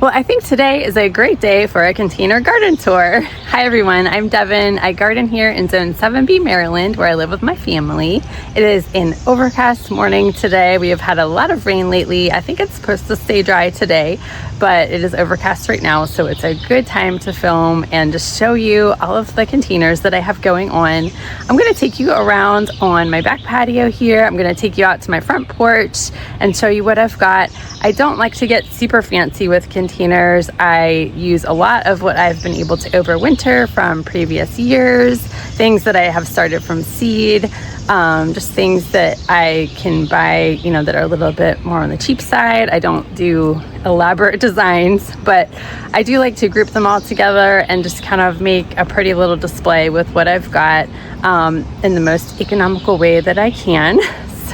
Well, I think today is a great day for a container garden tour. Hi everyone, I'm Devin. I garden here in Zone 7B, Maryland, where I live with my family. It is an overcast morning today. We have had a lot of rain lately. I think it's supposed to stay dry today, but it is overcast right now, so it's a good time to film and just show you all of the containers that I have going on. I'm going to take you around on my back patio here. I'm going to take you out to my front porch and show you what I've got. I don't like to get super fancy with containers. I use a lot of what I've been able to overwinter from previous years, things that I have started from seed, just things that I can buy, you know, that are a little bit more on the cheap side. I don't do elaborate designs, but I do like to group them all together and just kind of make a pretty little display with what I've got in the most economical way that I can.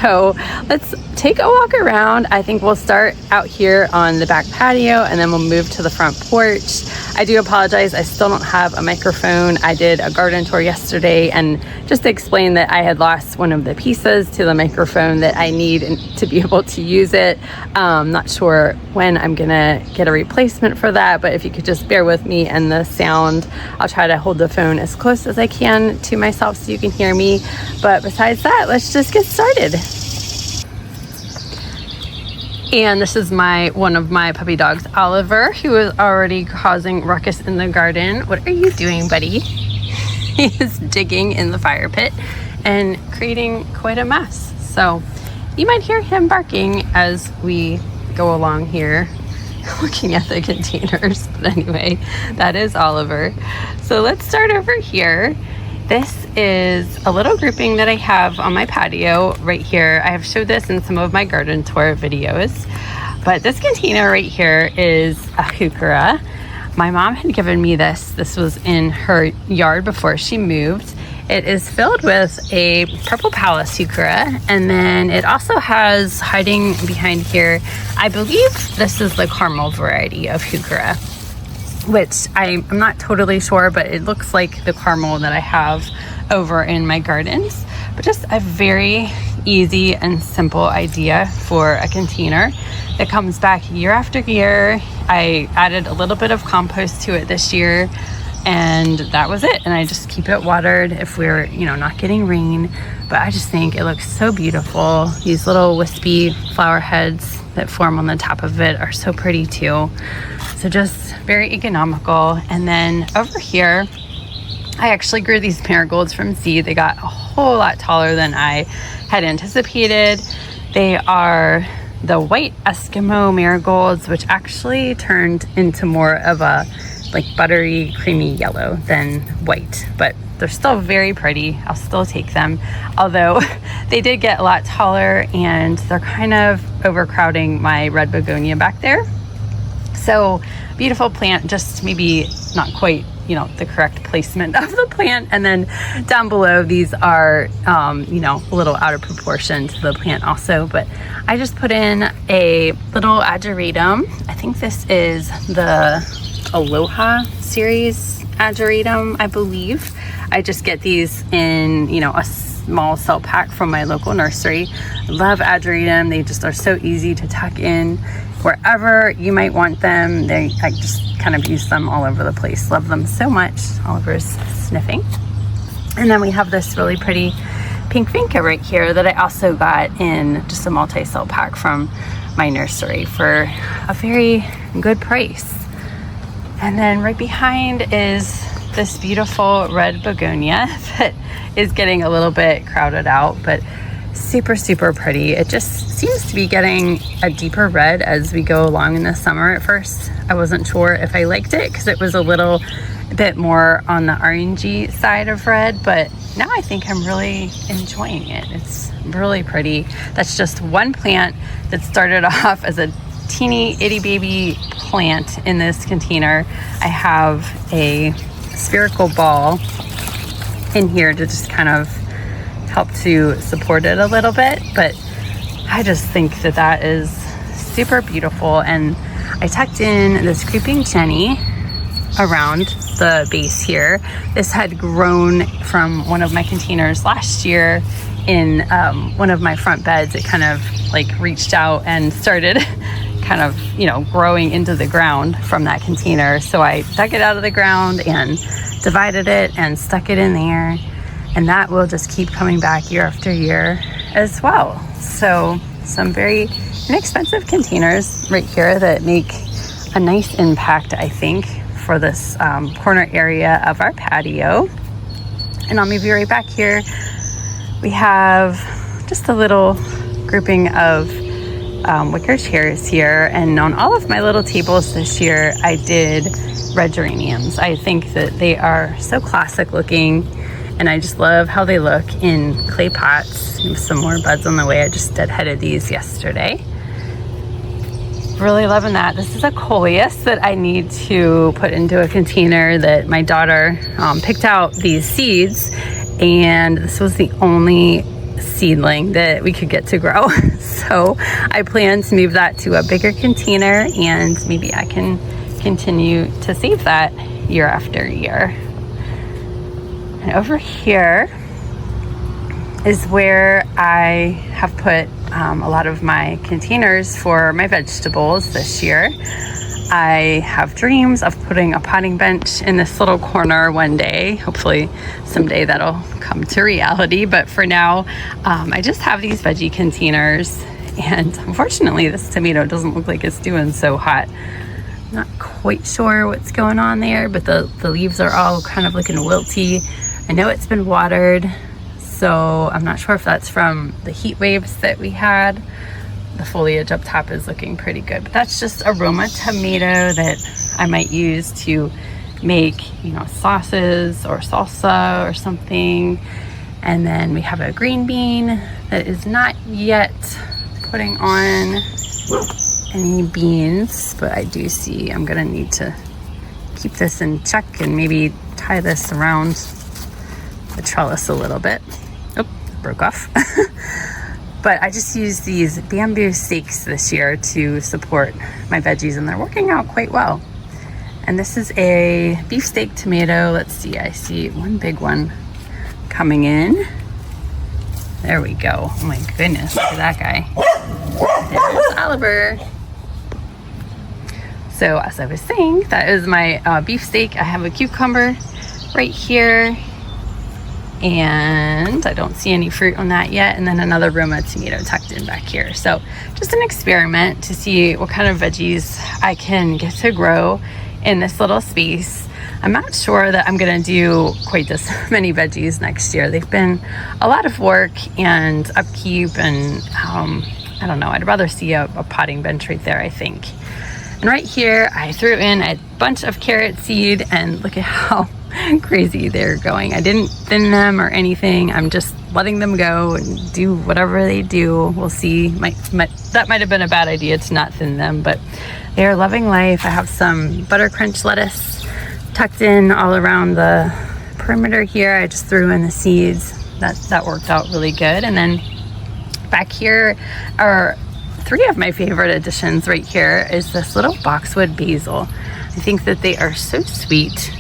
So let's take a walk around. I think we'll start out here on the back patio and then we'll move to the front porch. I do apologize, I still don't have a microphone. I did a garden tour yesterday and just to explain that I had lost one of the pieces to the microphone that I need to be able to use it. Not sure when I'm gonna get a replacement for that, but if you could just bear with me and the sound, I'll try to hold the phone as close as I can to myself so you can hear me. But besides that, let's just get started. And this is one of my puppy dogs, Oliver, who is already causing ruckus in the garden. What are you doing, buddy? He is digging in the fire pit and creating quite a mess. So you might hear him barking as we go along here looking at the containers. But anyway, that is Oliver. So let's start over here. This is a little grouping that I have on my patio right here. I have showed this in some of my garden tour videos, but this container right here is a heuchera. My mom had given me this. This was in her yard before she moved. It is filled with a purple palace heuchera, and then it also has, hiding behind here, I believe this is the caramel variety of heuchera, which I'm not totally sure, but it looks like the caramel that I have over in my gardens. But just a very easy and simple idea for a container that comes back year after year. I added a little bit of compost to it this year and that was it. And I just keep it watered if we're, you know, not getting rain. But I just think it looks so beautiful. These little wispy flower heads that form on the top of it are so pretty too. So just very economical. And then over here, I actually grew these marigolds from seed. They got a whole lot taller than I had anticipated. They are the white Eskimo marigolds, which actually turned into more of a like buttery, creamy yellow than white, but they're still very pretty. I'll still take them, although they did get a lot taller and they're kind of overcrowding my red begonia back there. So beautiful plant, just maybe not quite, you know, the correct placement of the plant. And then down below, these are, you know, a little out of proportion to the plant also, but I just put in a little ageratum. I think this is the Aloha series ageratum, I believe. I just get these in, you know, a small cell pack from my local nursery. I love ageratum. They just are so easy to tuck in wherever you might want them. I just kind of use them all over the place. Love them so much. Oliver's sniffing. And then we have this really pretty pink vinca right here that I also got in just a multi-cell pack from my nursery for a very good price. And then right behind is this beautiful red begonia that is getting a little bit crowded out, but super, super pretty. It just seems to be getting a deeper red as we go along in the summer. At first, I wasn't sure if I liked it because it was a little bit more on the orangey side of red, but now I think I'm really enjoying it. It's really pretty. That's just one plant that started off as a teeny itty baby plant in this container. I have a spherical ball in here to just kind of help to support it a little bit, but I just think that that is super beautiful. And I tucked in this creeping Jenny around the base here. This had grown from one of my containers last year in one of my front beds. It kind of like reached out and started kind of, growing into the ground from that container. So I dug it out of the ground and divided it and stuck it in there. And that will just keep coming back year after year as well. So some very inexpensive containers right here that make a nice impact, I think, for this corner area of our patio. And I'll move you right back here. We have just a little grouping of wicker chairs here. And on all of my little tables this year, I did red geraniums. I think that they are so classic looking, and I just love how they look in clay pots. There's some more buds on the way. I just deadheaded these yesterday. Really loving that. This is a coleus that I need to put into a container that my daughter picked out these seeds, and this was the only seedling that we could get to grow. So I plan to move that to a bigger container, and maybe I can continue to save that year after year. And over here is where I have put a lot of my containers for my vegetables this year. I have dreams of putting a potting bench in this little corner one day. Hopefully someday that'll come to reality. But for now, I just have these veggie containers. And unfortunately, this tomato doesn't look like it's doing so hot. Not quite sure what's going on there, but the leaves are all kind of looking wilty. I know it's been watered, so I'm not sure if that's from the heat waves that we had. The foliage up top is looking pretty good, but that's just a Roma tomato that I might use to make, sauces or salsa or something. And then we have a green bean that is not yet putting on any beans, but I do see I'm gonna need to keep this in check and maybe tie this around the trellis a little bit. Oh, broke off. But I just used these bamboo stakes this year to support my veggies, and they're working out quite well. And this is a beefsteak tomato. Let's see, I see one big one coming in. There we go. Oh my goodness, look at that guy. There's Oliver. So as I was saying, that is my beefsteak. I have a cucumber right here, and I don't see any fruit on that yet. And then another Roma tomato tucked in back here. So just an experiment to see what kind of veggies I can get to grow in this little space. I'm not sure that I'm gonna do quite this many veggies next year. They've been a lot of work and upkeep, and I don't know, I'd rather see a potting bench right there, I think. And right here, I threw in a bunch of carrot seed, and look at how crazy they're going. I didn't thin them or anything. I'm just letting them go and do whatever they do. We'll see. That might have been a bad idea to not thin them, but they are loving life. I have some butter crunch lettuce tucked in all around the perimeter here. I just threw in the seeds. That worked out really good. And then back here are three of my favorite additions. Right here is this little boxwood basil. I think that they are so sweet,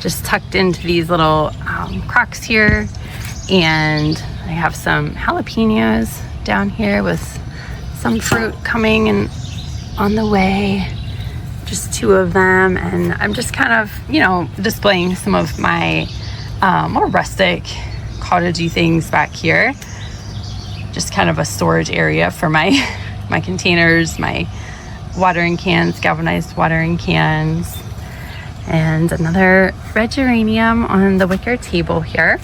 just tucked into these little crocks here. And I have some jalapenos down here with some fruit coming and on the way, just two of them. And I'm just kind of, displaying some of my more rustic cottagey things back here. Just kind of a storage area for my containers, my watering cans, galvanized watering cans, and another red geranium on the wicker table here.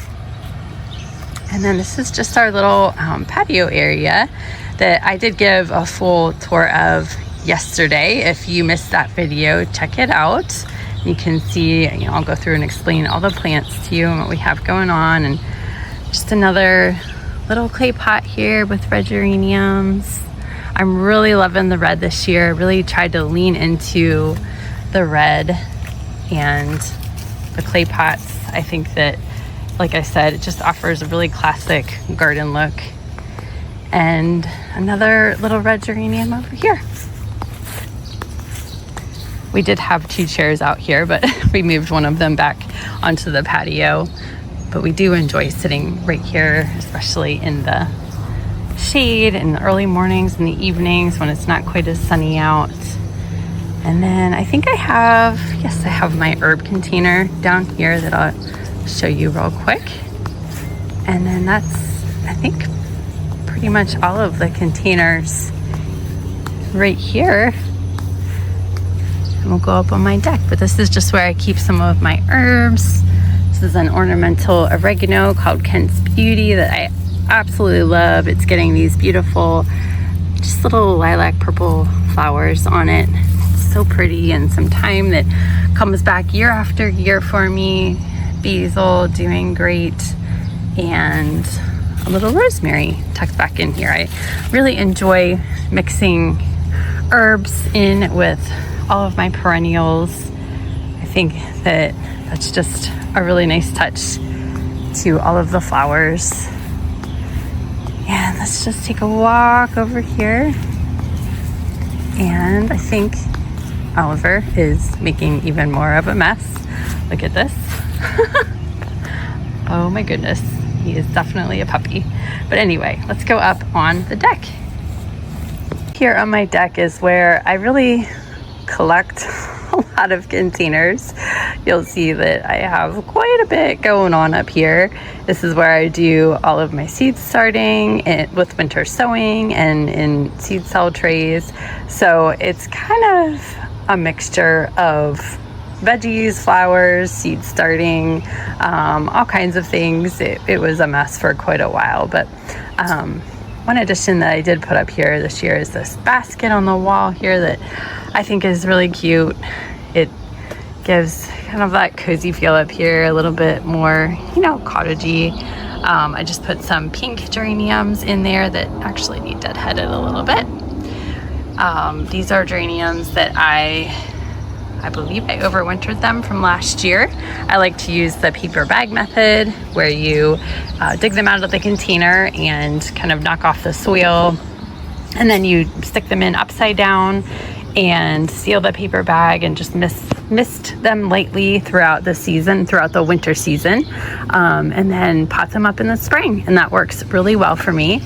And then this is just our little patio area that I did give a full tour of yesterday. If you missed that video, check it out. You can see, I'll go through and explain all the plants to you and what we have going on. And just another little clay pot here with red geraniums. I'm really loving the red this year. Really tried to lean into the red and the clay pots. I think that, like I said, it just offers a really classic garden look. And another little red geranium over here. We did have two chairs out here, but we moved one of them back onto the patio. But we do enjoy sitting right here, especially in the shade in the early mornings and the evenings when it's not quite as sunny out. And then I think I have my herb container down here that I'll show you real quick. And then that's, I think, pretty much all of the containers right here. And we'll go up on my deck, but this is just where I keep some of my herbs. This is an ornamental oregano called Kent's Beauty that I absolutely love. It's getting these beautiful, just little lilac purple flowers on it. It's so pretty, and some thyme that comes back year after year for me. Basil doing great, and a little rosemary tucked back in here. I really enjoy mixing herbs in with all of my perennials. I think that that's just a really nice touch to all of the flowers. And let's just take a walk over here. And I think Oliver is making even more of a mess. Look at this. Oh my goodness, he is definitely a puppy. But anyway, let's go up on the deck. Here on my deck is where I really collect a lot of containers. You'll see that I have quite a bit going on up here. This is where I do all of my seed starting with winter sowing and in seed cell trays. So it's kind of a mixture of veggies, flowers, seed starting, all kinds of things. It was a mess for quite a while, but one addition that I did put up here this year is this basket on the wall here that I think is really cute. It gives kind of that cozy feel up here, a little bit more, cottagey. I just put some pink geraniums in there that actually need deadheaded a little bit. These are geraniums that I believe I overwintered them from last year. I like to use the paper bag method where you dig them out of the container and kind of knock off the soil, and then you stick them in upside down and seal the paper bag and just mist them lightly throughout the winter season, and then pot them up in the spring, and that works really well for me.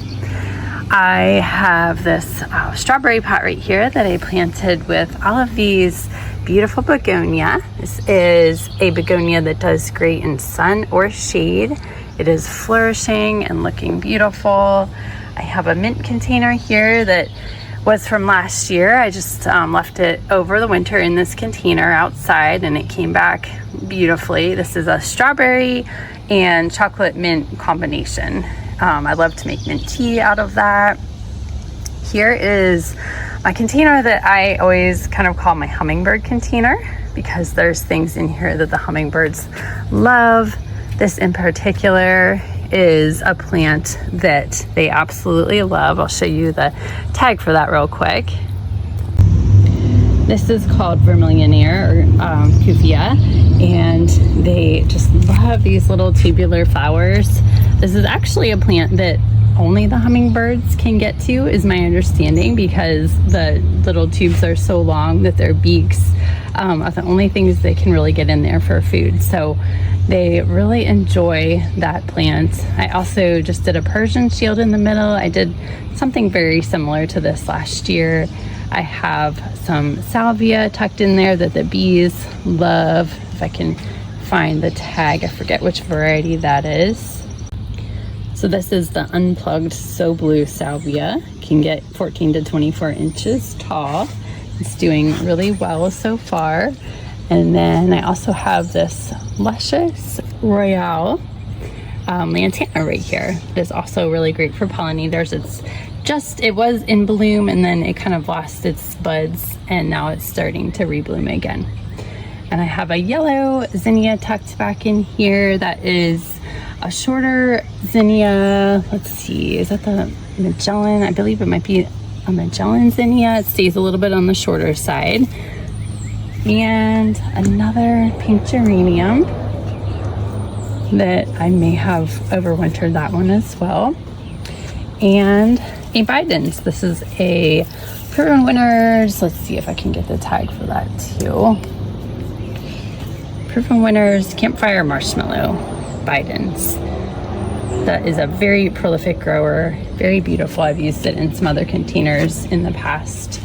I have this strawberry pot right here that I planted with all of these beautiful begonia. This is a begonia that does great in sun or shade. It is flourishing and looking beautiful. I have a mint container here that was from last year. I just left it over the winter in this container outside, and it came back beautifully. This is a strawberry and chocolate mint combination. I love to make mint tea out of that. Here is my container that I always kind of call my hummingbird container, because there's things in here that the hummingbirds love. This in particular is a plant that they absolutely love. I'll show you the tag for that real quick. This is called Vermillionaire, or Kufia, and they just love these little tubular flowers. This is actually a plant that only the hummingbirds can get to, is my understanding, because the little tubes are so long that their beaks are the only things they can really get in there for food. So they really enjoy that plant. I also just did a Persian shield in the middle. I did something very similar to this last year. I have some salvia tucked in there that the bees love. If I can find the tag, I forget which variety that is. So this is the unplugged So Blue salvia. It can get 14 to 24 inches tall. It's doing really well so far. And then I also have this luscious royale lantana right here. It is also really great for pollinators. It was in bloom, and then it kind of lost its buds, and now it's starting to rebloom again. And I have a yellow zinnia tucked back in here. That is a shorter zinnia. Let's see, is that the Magellan? I believe it might be a Magellan zinnia. It stays a little bit on the shorter side. And another pink geranium that I may have overwintered that one as well. And a Biden's. This is a Proven Winners. Let's see if I can get the tag for that too. Proven Winners Campfire Marshmallow Biden's. that is a very prolific grower, very beautiful. I've used it in some other containers in the past.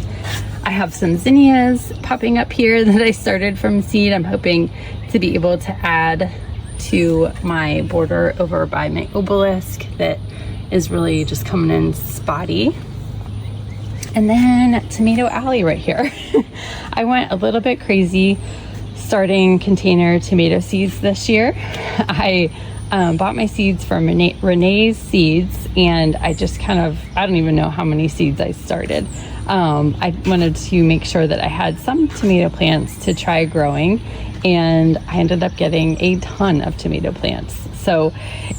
I have some zinnias popping up here that I started from seed. I'm hoping to be able to add to my border over by my obelisk that is really just coming in spotty. And then Tomato Alley right here. I went a little bit crazy starting container tomato seeds this year. I bought my seeds from Renee's Seeds, and I just I don't even know how many seeds I started. I wanted to make sure that I had some tomato plants to try growing, and I ended up getting a ton of tomato plants. So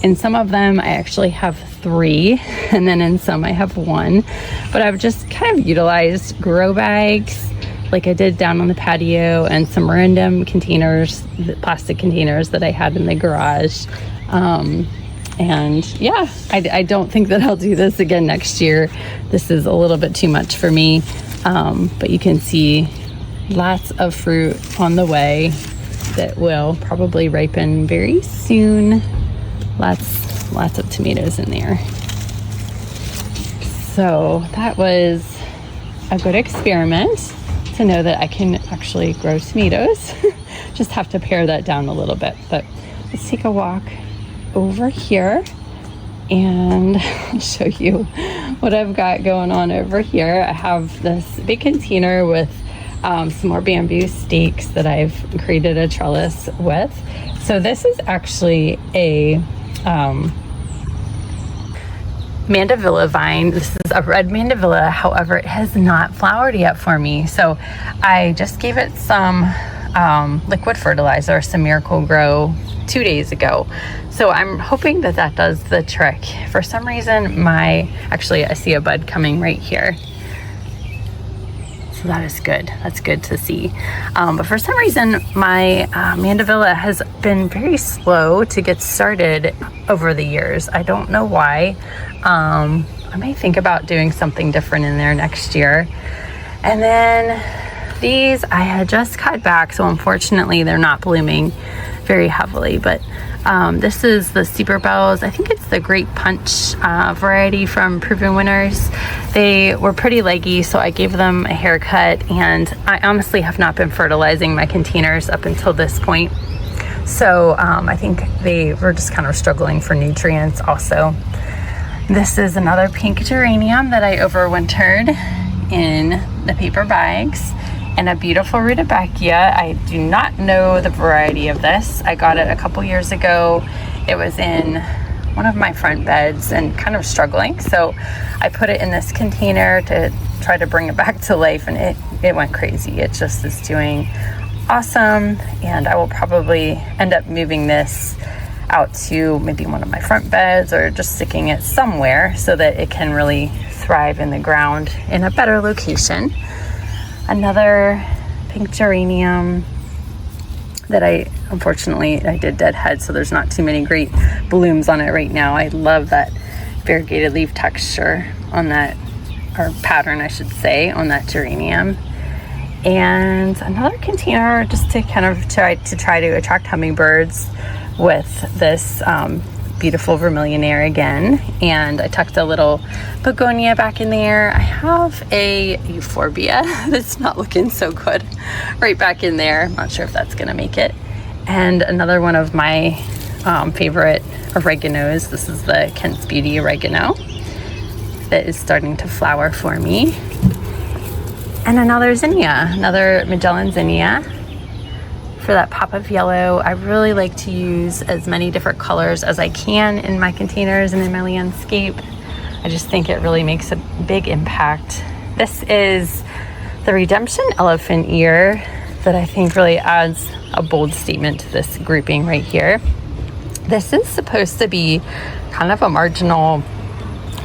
in some of them, I actually have 3, and then in some I have 1. But I've just kind of utilized grow bags like I did down on the patio, and some random containers, plastic containers that I had in the garage. And yeah, I don't think that I'll do this again next year. This is a little bit too much for me. But you can see lots of fruit on the way that will probably ripen very soon. Lots of tomatoes in there. So that was a good experiment to know that I can actually grow tomatoes. Just have to pare that down a little bit. But let's take a walk over here and I'll show you what I've got going on over here. I have this big container with some more bamboo stakes that I've created a trellis with. So this is actually a mandevilla vine. This is a red mandevilla, however, it has not flowered yet for me. So I just gave it some liquid fertilizer, some Miracle Grow 2 days ago. So I'm hoping that that does the trick. For some reason, actually I see a bud coming right here. So that is good. That's good to see. But for some reason, my mandevilla has been very slow to get started over the years. I don't know why. I may think about doing something different in there next year. And then these I had just cut back, so unfortunately they're not blooming very heavily. But this is the Super Bells. I think it's the Great Punch variety from Proven Winners. They were pretty leggy, so I gave them a haircut, and I honestly have not been fertilizing my containers up until this point. So I think they were just kind of struggling for nutrients also. This is another pink geranium that I overwintered in the paper bags, and a beautiful rudbeckia. I do not know the variety of this. I got it a couple years ago. It was in one of my front beds and kind of struggling, so I put it in this container to try to bring it back to life, and it went crazy. It just is doing awesome, and I will probably end up moving this out to maybe one of my front beds, or just sticking it somewhere so that it can really thrive in the ground in a better location. Another pink geranium that unfortunately I did deadhead, so there's not too many great blooms on it right now. I love that variegated leaf texture on that, or pattern I should say, on that geranium. And another container just to kind of try to attract hummingbirds with this beautiful vermillionaire again. And I tucked a little begonia back in there. I have a euphorbia that's not looking so good right back in there. I'm not sure if that's gonna make it. And another one of my favorite oreganos. This is the Kent's Beauty oregano that is starting to flower for me. And another zinnia, another Magellan zinnia. For that pop of yellow, I really like to use as many different colors as I can in my containers and in my landscape. I just think it really makes a big impact. This is the Redemption Elephant Ear that I think really adds a bold statement to this grouping right here. This is supposed to be kind of a marginal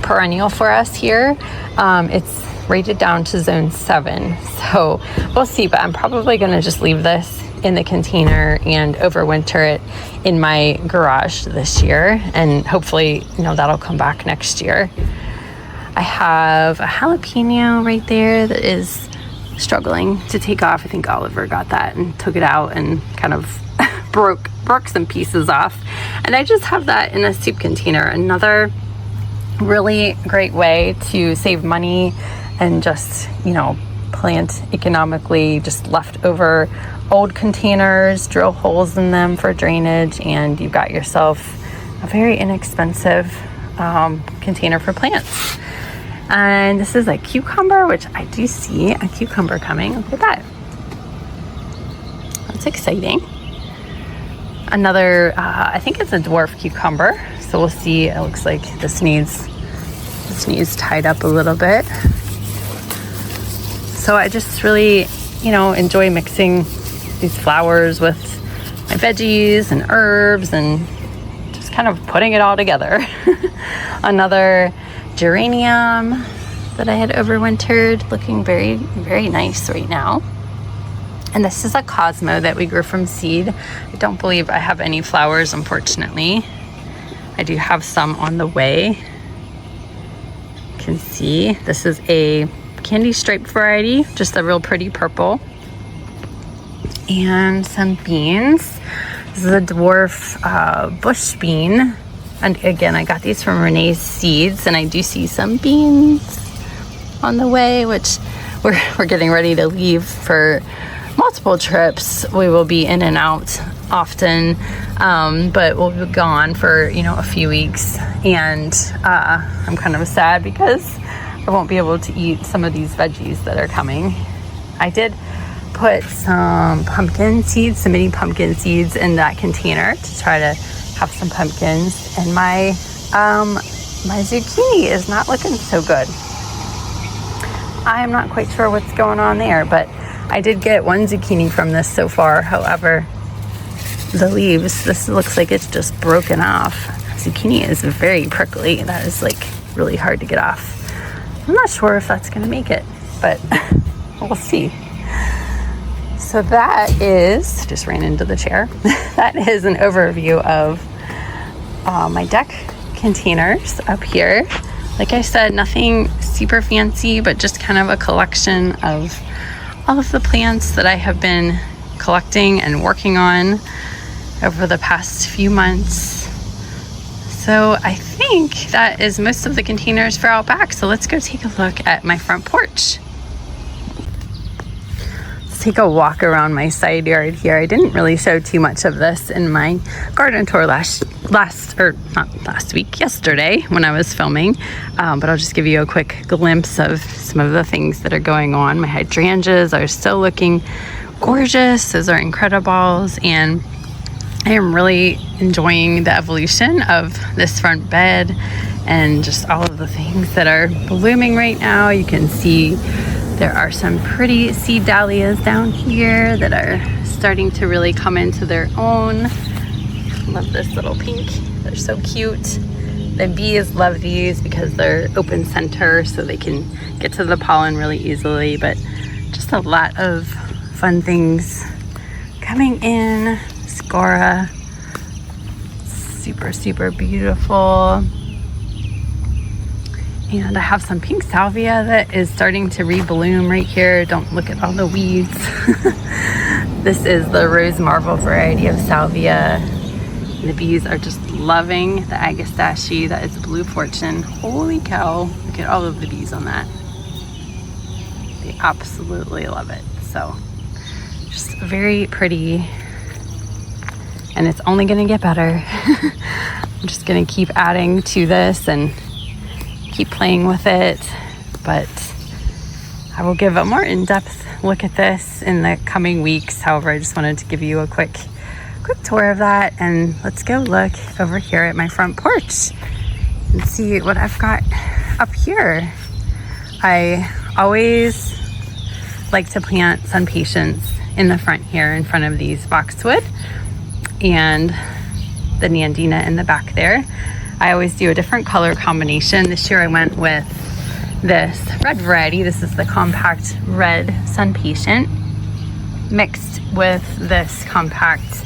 perennial for us here. It's rated down to zone 7, so we'll see, but I'm probably going to just leave this in the container and overwinter it in my garage this year, and hopefully that'll come back next year. I have a jalapeno right there that is struggling to take off. I think Oliver got that and took it out and kind of broke broke some pieces off, and I just have that in a soup container. Another really great way to save money and just, you know, plant economically. Just leftover old containers, drill holes in them for drainage, and you've got yourself a very inexpensive container for plants. And this is a cucumber, which I do see a cucumber coming. Look at that. That's exciting. Another, I think it's a dwarf cucumber. So we'll see. It looks like this needs tied up a little bit. So I just really, you know, enjoy mixing these flowers with my veggies and herbs and just kind of putting it all together. Another geranium that I had overwintered, looking very, very nice right now. And this is a Cosmo that we grew from seed. I don't believe I have any flowers, unfortunately. I do have some on the way. You can see this is a candy striped variety, just a real pretty purple. And some beans. This is a dwarf bush bean. And again, I got these from Renee's Seeds, and I do see some beans on the way, which we're getting ready to leave for multiple trips. We will be in and out often, but we'll be gone for, you know, a few weeks. And I'm kind of sad because I won't be able to eat some of these veggies that are coming. I did put some pumpkin seeds, some mini pumpkin seeds in that container to try to have some pumpkins, and my zucchini is not looking so good. I am not quite sure what's going on there, but I did get one zucchini from this so far. However, the leaves, this looks like it's just broken off. Zucchini is very prickly. That is like really hard to get off. I'm not sure if that's gonna make it, but we'll see. So that is, just ran into the chair. That is an overview of my deck containers up here. Like I said, nothing super fancy, but just kind of a collection of all of the plants that I have been collecting and working on over the past few months. So I think that is most of the containers for out back. So let's go take a look at my front porch. Take a walk around my side yard here. I didn't really show too much of this in my garden tour yesterday when I was filming, but I'll just give you a quick glimpse of some of the things that are going on. My hydrangeas are still looking gorgeous. Those are incredibles, and I am really enjoying the evolution of this front bed and just all of the things that are blooming right now. You can see there are some pretty seed dahlias down here that are starting to really come into their own. Love this little pink. They're so cute. The bees love these because they're open center, so they can get to the pollen really easily. But just a lot of fun things coming in. Scora, super, super beautiful. And I have some pink salvia that is starting to rebloom right here. Don't look at all the weeds. This is the Rose Marvel variety of salvia. The bees are just loving the agastache. That is Blue Fortune. Holy cow, look at all of the bees on that. They absolutely love it. So just very pretty. And it's only gonna get better. I'm just gonna keep adding to this and keep playing with it, but I will give a more in-depth look at this in the coming weeks. However, I just wanted to give you a quick tour of that, and let's go look over here at my front porch and see what I've got up here. I always like to plant sun patience in the front here in front of these boxwood and the Nandina in the back there. I always do a different color combination. This year I went with this red variety. This is the compact red sun patient mixed with this compact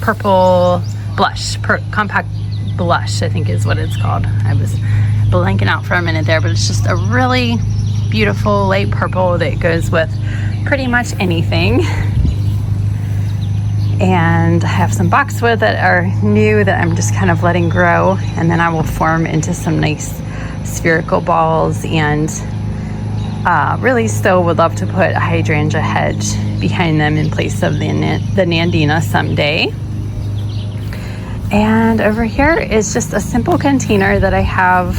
purple blush, compact blush, I think is what it's called. I was blanking out for a minute there, but it's just a really beautiful light purple that goes with pretty much anything. And I have some boxwood that are new that I'm just kind of letting grow, and then I will form into some nice spherical balls. And really still would love to put a hydrangea hedge behind them in place of the Nandina someday. And over here is just a simple container that I have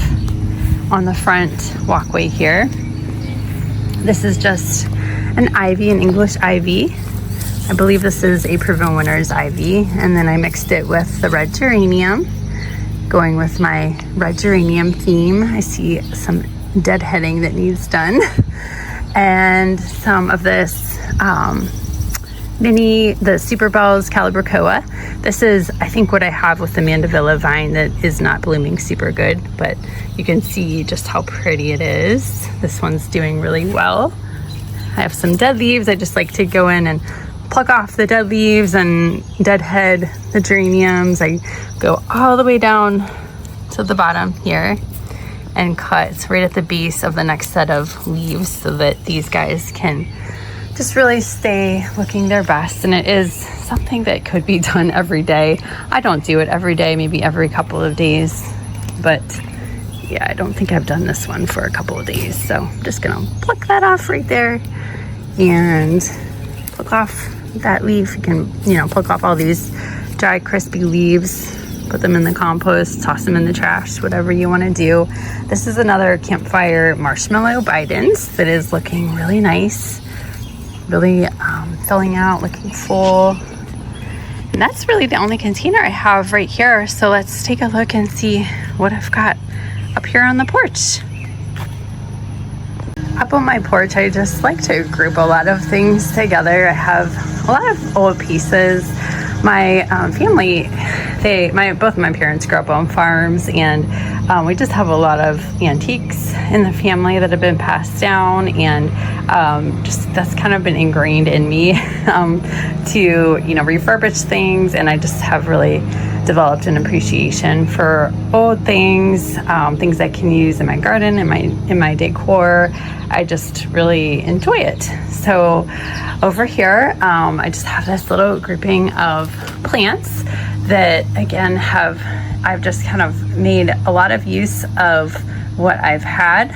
on the front walkway here. This is just an ivy, an English ivy. I believe this is a proven winner's ivy, and then I mixed it with the red geranium, going with my red geranium theme. I see some deadheading that needs done, and some of this the Super Bells Calibrachoa. This is, I think, what I have with the Mandevilla vine that is not blooming super good, but you can see just how pretty it is. This one's doing really well. I have some dead leaves. I just like to go in and pluck off the dead leaves and deadhead the geraniums. I go all the way down to the bottom here and cut right at the base of the next set of leaves so that these guys can just really stay looking their best. And it is something that could be done every day. I don't do it every day, maybe every couple of days, but yeah, I don't think I've done this one for a couple of days. So I'm just gonna pluck that off right there and pluck off that leaf. You can, pluck off all these dry, crispy leaves, put them in the compost, toss them in the trash, whatever you want to do. This is another campfire marshmallow bidens that is looking really nice, really filling out, looking full. And that's really the only container I have right here. So let's take a look and see what I've got up here on the porch. Up on my porch, I just like to group a lot of things together. I have a lot of old pieces. My family, both my parents grew up on farms, and we just have a lot of antiques in the family that have been passed down, and just that's kind of been ingrained in me to refurbish things. And I just have really developed an appreciation for old things, things I can use in my garden, in my decor. I just really enjoy it. So over here, I just have this little grouping of plants that, again, I've just kind of made a lot of use of what I've had.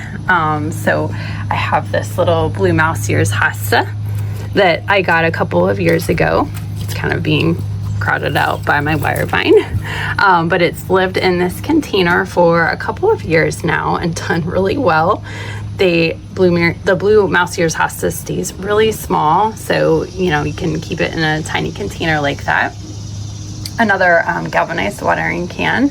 So I have this little blue mouse ears hosta that I got a couple of years ago. It's kind of being crowded out by my wire vine, but it's lived in this container for a couple of years now and done really well. The blue mouse ears hosta stays really small, so you can keep it in a tiny container like that. Another galvanized watering can.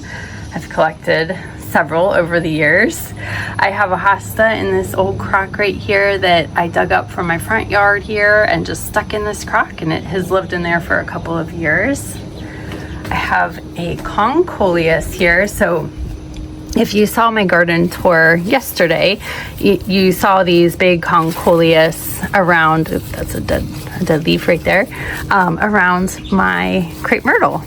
I've collected several over the years. I have a hosta in this old crock right here that I dug up from my front yard here and just stuck in this crock, and it has lived in there for a couple of years. I have a concoleus here. So if you saw my garden tour yesterday, you saw these big concoleus around, that's a dead leaf right there, around my crepe myrtle.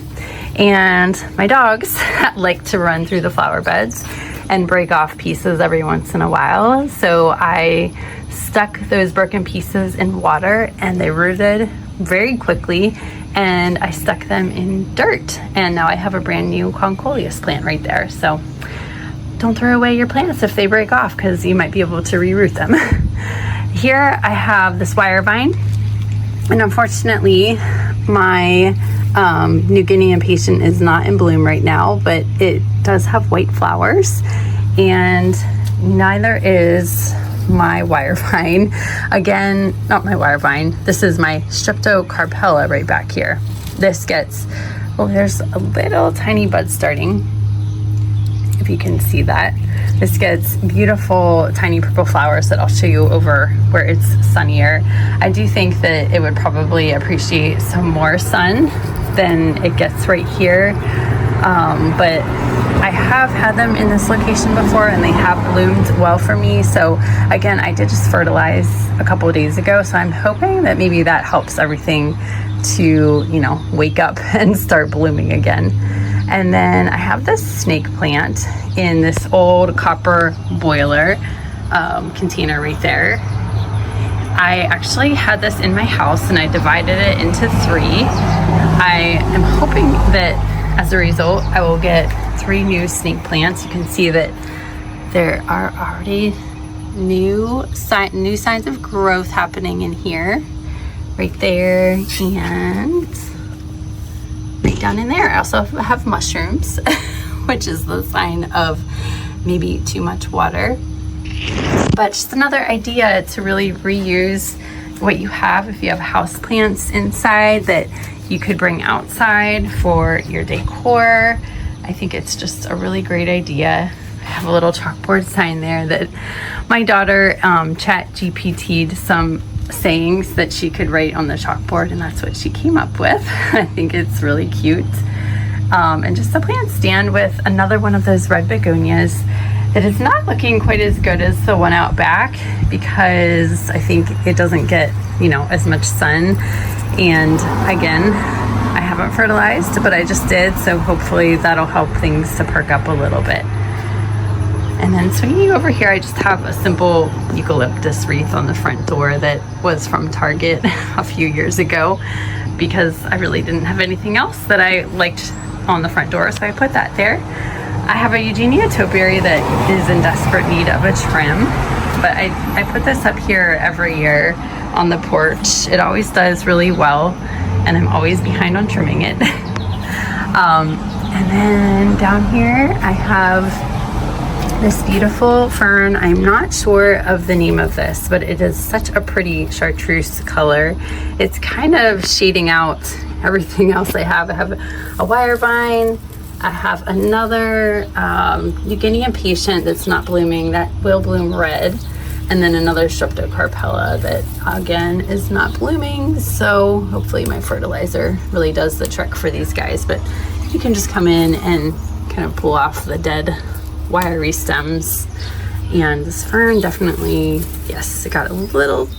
And my dogs like to run through the flower beds and break off pieces every once in a while. So I stuck those broken pieces in water, and they rooted very quickly, and I stuck them in dirt. And now I have a brand new concoleus plant right there. So don't throw away your plants if they break off, because you might be able to reroot them. Here I have this wire vine, and unfortunately my New Guinea impatient is not in bloom right now, but it does have white flowers, and neither is my wire vine. Again, not my wire vine. This is my Streptocarpella right back here. This gets, there's a little tiny bud starting, if you can see that. This gets beautiful tiny purple flowers that I'll show you over where it's sunnier. I do think that it would probably appreciate some more sun than it gets right here, but I have had them in this location before, and they have bloomed well for me. So again, I did just fertilize a couple of days ago, so I'm hoping that maybe that helps everything to wake up and start blooming again. And then I have this snake plant in this old copper boiler container right there. I actually had this in my house and I divided it into 3. I am hoping that as a result, I will get 3 new snake plants. You can see that there are already new signs of growth happening in here, right there, and right down in there. I also have mushrooms, which is the sign of maybe too much water. But just another idea to really reuse what you have. If you have house plants inside that you could bring outside for your decor, I think it's just a really great idea. I have a little chalkboard sign there that my daughter chat GPT'd some sayings that she could write on the chalkboard, and that's what she came up with. I think it's really cute. And just a plant stand with another one of those red begonias that is not looking quite as good as the one out back, because I think it doesn't get, you know, as much sun. And again, I haven't fertilized, but I just did, so hopefully that'll help things to perk up a little bit. And then swinging over here, I just have a simple eucalyptus wreath on the front door that was from Target a few years ago, because I really didn't have anything else that I liked on the front door, so I put that there. I have a Eugenia topiary that is in desperate need of a trim, but I put this up here every year on the porch. It always does really well, and I'm always behind on trimming it. And then down here I have this beautiful fern. I'm not sure of the name of this, but it is such a pretty chartreuse color. It's kind of shading out everything else I have. I have a wire vine. I have another New Guinea impatient that's not blooming, that will bloom red, and then another streptocarpella that again is not blooming. So hopefully my fertilizer really does the trick for these guys. But you can just come in and kind of pull off the dead wiry stems. And this fern definitely, yes, it got a little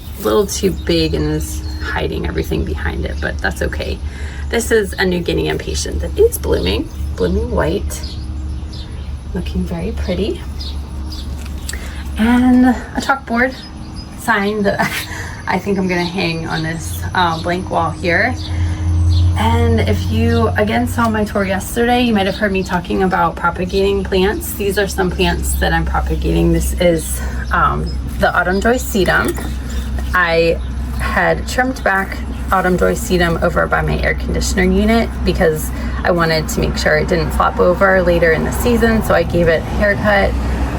too big and is hiding everything behind it, but that's okay. This is a New Guinea impatient that is blooming white, looking very pretty. And a chalkboard sign that I think I'm gonna hang on this blank wall here. And if you again saw my tour yesterday, you might have heard me talking about propagating plants. These are some plants that I'm propagating. This is the autumn joy sedum. I had trimmed back autumn joy sedum over by my air conditioner unit because I wanted to make sure it didn't flop over later in the season. So I gave it a haircut,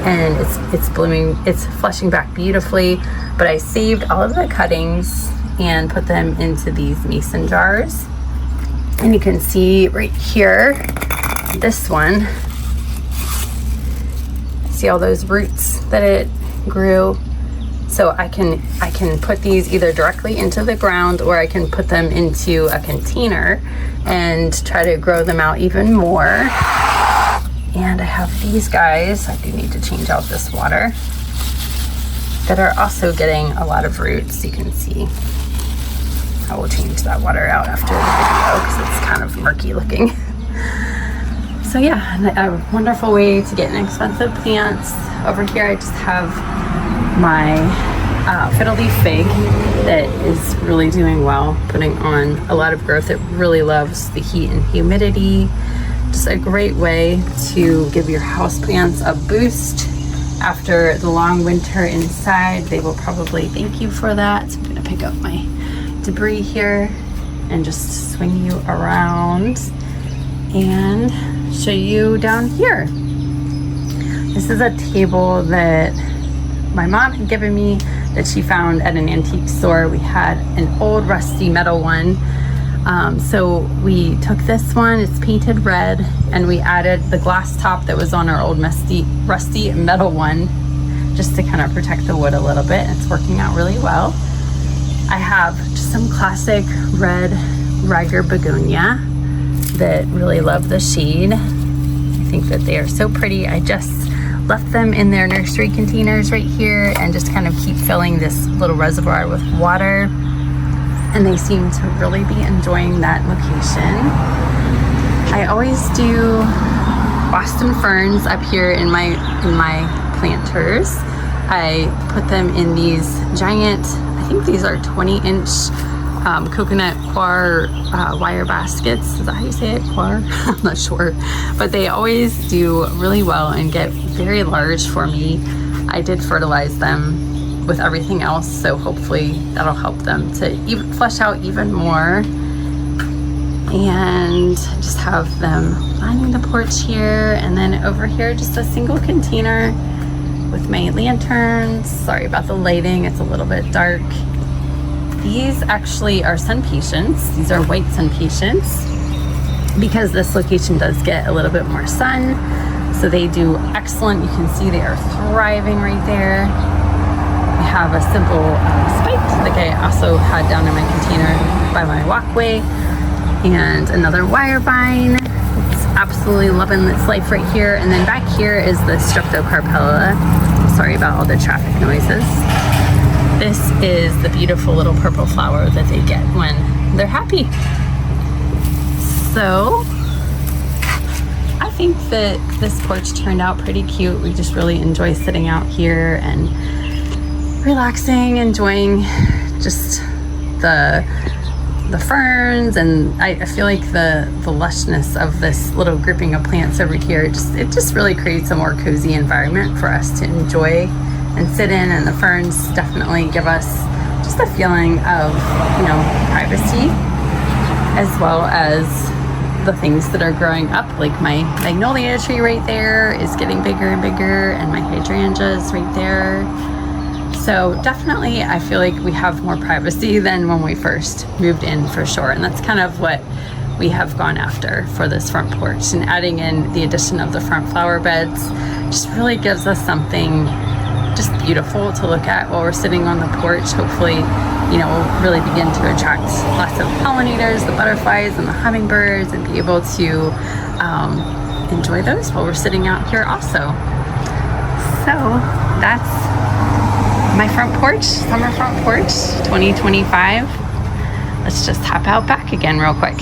and it's blooming, it's flushing back beautifully. But I saved all of the cuttings and put them into these mason jars. And you can see right here, this one, see all those roots that it grew. So I can put these either directly into the ground, or I can put them into a container and try to grow them out even more. And I have these guys, I do need to change out this water, that are also getting a lot of roots. You can see. I will change that water out after the video because it's kind of murky looking. So yeah, a wonderful way to get inexpensive plants. Over here I just have my fiddle leaf fig that is really doing well, putting on a lot of growth. It really loves the heat and humidity. Just a great way to give your houseplants a boost after the long winter inside. They will probably thank you for that. So I'm gonna pick up my debris here and just swing you around and show you down here. This is a table that my mom had given me that she found at an antique store. We had an old rusty metal one. So we took this one, it's painted red, and we added the glass top that was on our old rusty metal one just to kind of protect the wood a little bit. It's working out really well. I have just some classic red Riger begonia that really love the shade. I think that they are so pretty. I just left them in their nursery containers right here and just kind of keep filling this little reservoir with water. And they seem to really be enjoying that location. I always do Boston ferns up here in my planters. I put them in these giant, I think these are 20-inch coconut coir wire baskets. Is that how you say it? Coir? I'm not sure. But they always do really well and get very large for me. I did fertilize them with everything else, so hopefully that'll help them to even flesh out even more. And just have them lining the porch here, and then over here just a single container with my lanterns. Sorry about the lighting, it's a little bit dark. These actually are sun patients. These are white sun patients because this location does get a little bit more sun, so they do excellent. You can see they are thriving right there. I have a simple spike like I also had down in my container by my walkway, and another wire vine. It's absolutely loving its life right here. And then back here is the Streptocarpella. Sorry about all the traffic noises. This is the beautiful little purple flower that they get when they're happy. So I think that this porch turned out pretty cute. We just really enjoy sitting out here and relaxing, enjoying just the ferns, and I feel like the lushness of this little grouping of plants over here, it just really creates a more cozy environment for us to enjoy and sit in, and the ferns definitely give us just a feeling of, you know, privacy, as well as the things that are growing up. Like my magnolia tree right there is getting bigger and bigger, and my hydrangeas right there. So definitely I feel like we have more privacy than when we first moved in, for sure. And that's kind of what we have gone after for this front porch. And adding in the addition of the front flower beds just really gives us something just beautiful to look at while we're sitting on the porch. Hopefully, you know, we'll really begin to attract lots of pollinators, the butterflies and the hummingbirds, and be able to enjoy those while we're sitting out here also. So that's my front porch, summer front porch 2025. Let's just hop out back again real quick.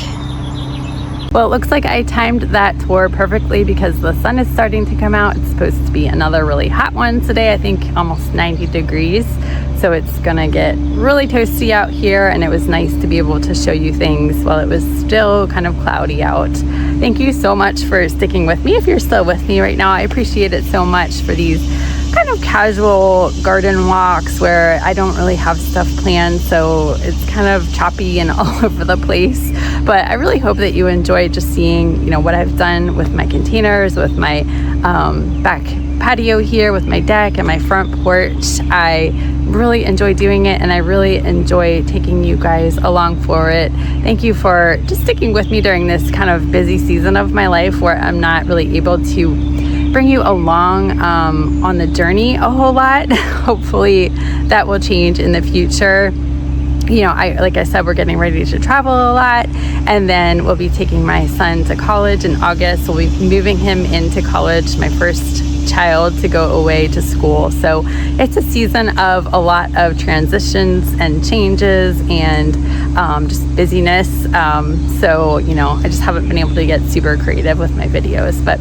Well, it looks like I timed that tour perfectly because the sun is starting to come out. It's supposed to be another really hot one today, I think almost 90 degrees. So it's gonna get really toasty out here, and it was nice to be able to show you things while it was still kind of cloudy out. Thank you so much for sticking with me. If you're still with me right now, I appreciate it so much for these kind of casual garden walks where I don't really have stuff planned, so it's kind of choppy and all over the place. But I really hope that you enjoy just seeing, you know, what I've done with my containers, with my back patio here, with my deck and my front porch. I really enjoy doing it, and I really enjoy taking you guys along for it. Thank you for just sticking with me during this kind of busy season of my life where I'm not really able to bring you along on the journey a whole lot. Hopefully that will change in the future. You know, like I said, we're getting ready to travel a lot, and then we'll be taking my son to college in August. We'll be moving him into college, my first child to go away to school. So it's a season of a lot of transitions and changes and just busyness. So, you know, I just haven't been able to get super creative with my videos, but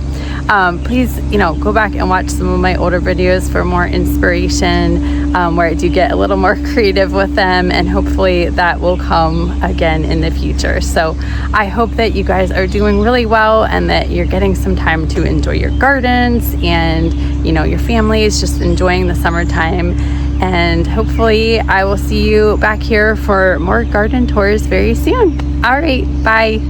please, you know, go back and watch some of my older videos for more inspiration, where I do get a little more creative with them, and hopefully that will come again in the future. So I hope that you guys are doing really well and that you're getting some time to enjoy your gardens and, you know, your families, just enjoying the summertime. And hopefully I will see you back here for more garden tours very soon. All right, bye.